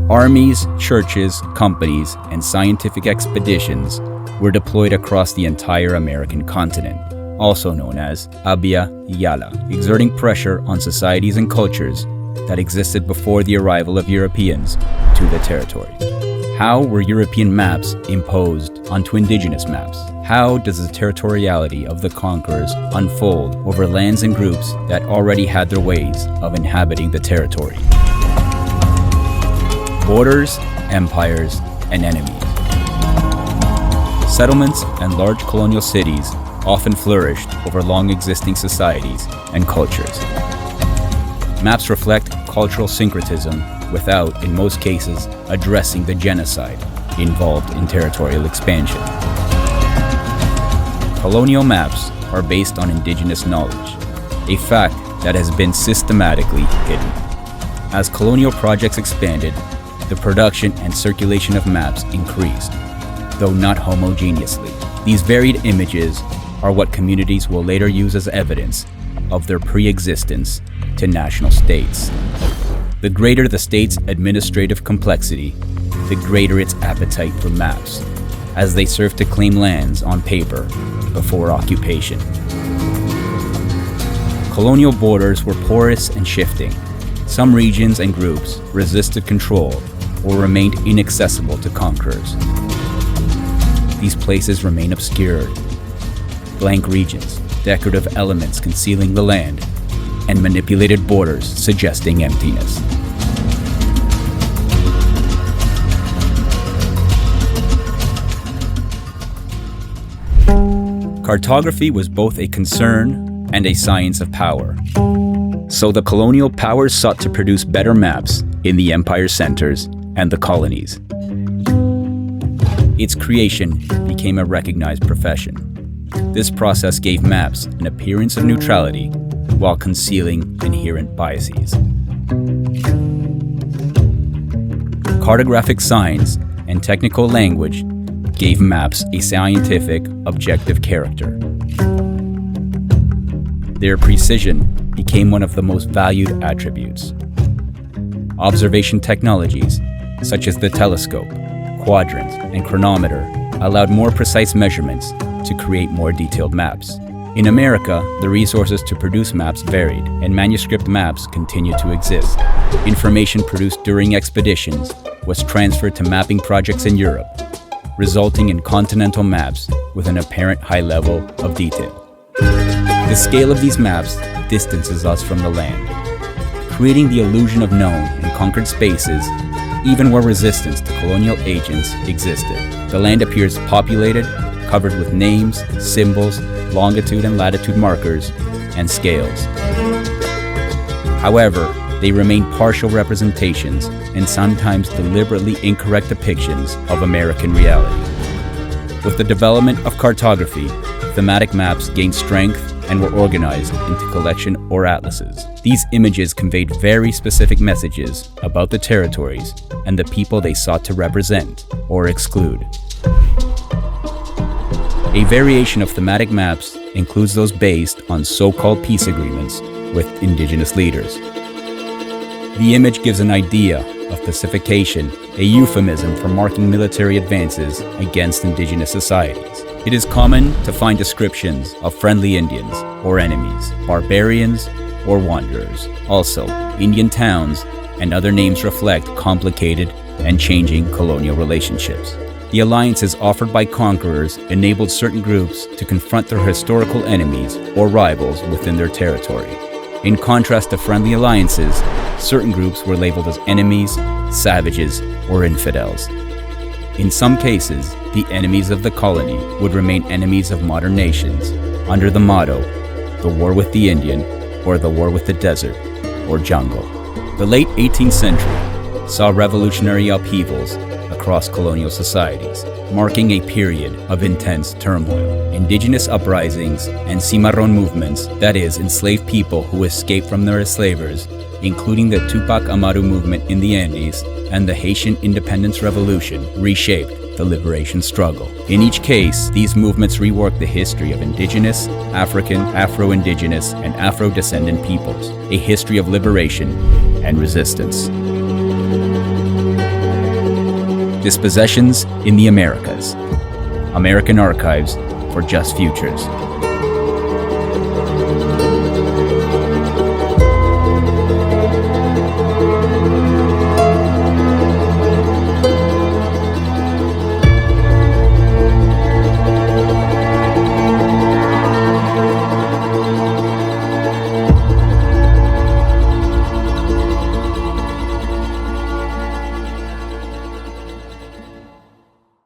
Armies, churches, companies, and scientific expeditions were deployed across the entire American continent, also known as Abya Yala, exerting pressure on societies and cultures that existed before the arrival of Europeans to the territory. How were European maps imposed onto indigenous maps? How does the territoriality of the conquerors unfold over lands and groups that already had their ways of inhabiting the territory? Borders, empires, and enemies. Settlements and large colonial cities often flourished over long-existing societies and cultures. Maps reflect cultural syncretism without, in most cases, addressing the genocide involved in territorial expansion. Colonial maps are based on indigenous knowledge, a fact that has been systematically hidden. As colonial projects expanded, the production and circulation of maps increased, though not homogeneously. These varied images are what communities will later use as evidence of their pre-existence to national states. The greater the state's administrative complexity, the greater its appetite for maps, as they serve to claim lands on paper before occupation. Colonial borders were porous and shifting. Some regions and groups resisted control or remained inaccessible to conquerors. These places remain obscured. Blank regions, decorative elements concealing the land, and manipulated borders suggesting emptiness. Cartography was both a concern and a science of power. So the colonial powers sought to produce better maps in the empire's centers and the colonies. Its creation became a recognized profession. This process gave maps an appearance of neutrality while concealing inherent biases. Cartographic science and technical language gave maps a scientific, objective character. Their precision became one of the most valued attributes. Observation technologies, such as the telescope, quadrant, and chronometer, allowed more precise measurements to create more detailed maps. In America, the resources to produce maps varied, and manuscript maps continue to exist. Information produced during expeditions was transferred to mapping projects in Europe, resulting in continental maps with an apparent high level of detail. The scale of these maps distances us from the land, creating the illusion of known and conquered spaces even where resistance to colonial agents existed. The land appears populated, covered with names, symbols, longitude and latitude markers, and scales. However, they remain partial representations and sometimes deliberately incorrect depictions of American reality. With the development of cartography, thematic maps gained strength and were organized into collection or atlases. These images conveyed very specific messages about the territories and the people they sought to represent or exclude. A variation of thematic maps includes those based on so-called peace agreements with indigenous leaders. The image gives an idea of pacification, a euphemism for marking military advances against indigenous societies. It is common to find descriptions of friendly Indians or enemies, barbarians or wanderers. Also, Indian towns and other names reflect complicated and changing colonial relationships. The alliances offered by conquerors enabled certain groups to confront their historical enemies or rivals within their territory. In contrast to friendly alliances, certain groups were labeled as enemies, savages, or infidels. In some cases, the enemies of the colony would remain enemies of modern nations under the motto, the war with the Indian or the war with the desert or jungle. The late 18th century saw revolutionary upheavals across colonial societies, marking a period of intense turmoil. Indigenous uprisings and cimarron movements, that is, enslaved people who escaped from their enslavers, including the Tupac Amaru movement in the Andes and the Haitian Independence Revolution, reshaped the liberation struggle. In each case, these movements reworked the history of indigenous, African, Afro-Indigenous, and Afro-descendant peoples, a history of liberation and resistance. Dispossessions in the Americas. American Archives for Just Futures.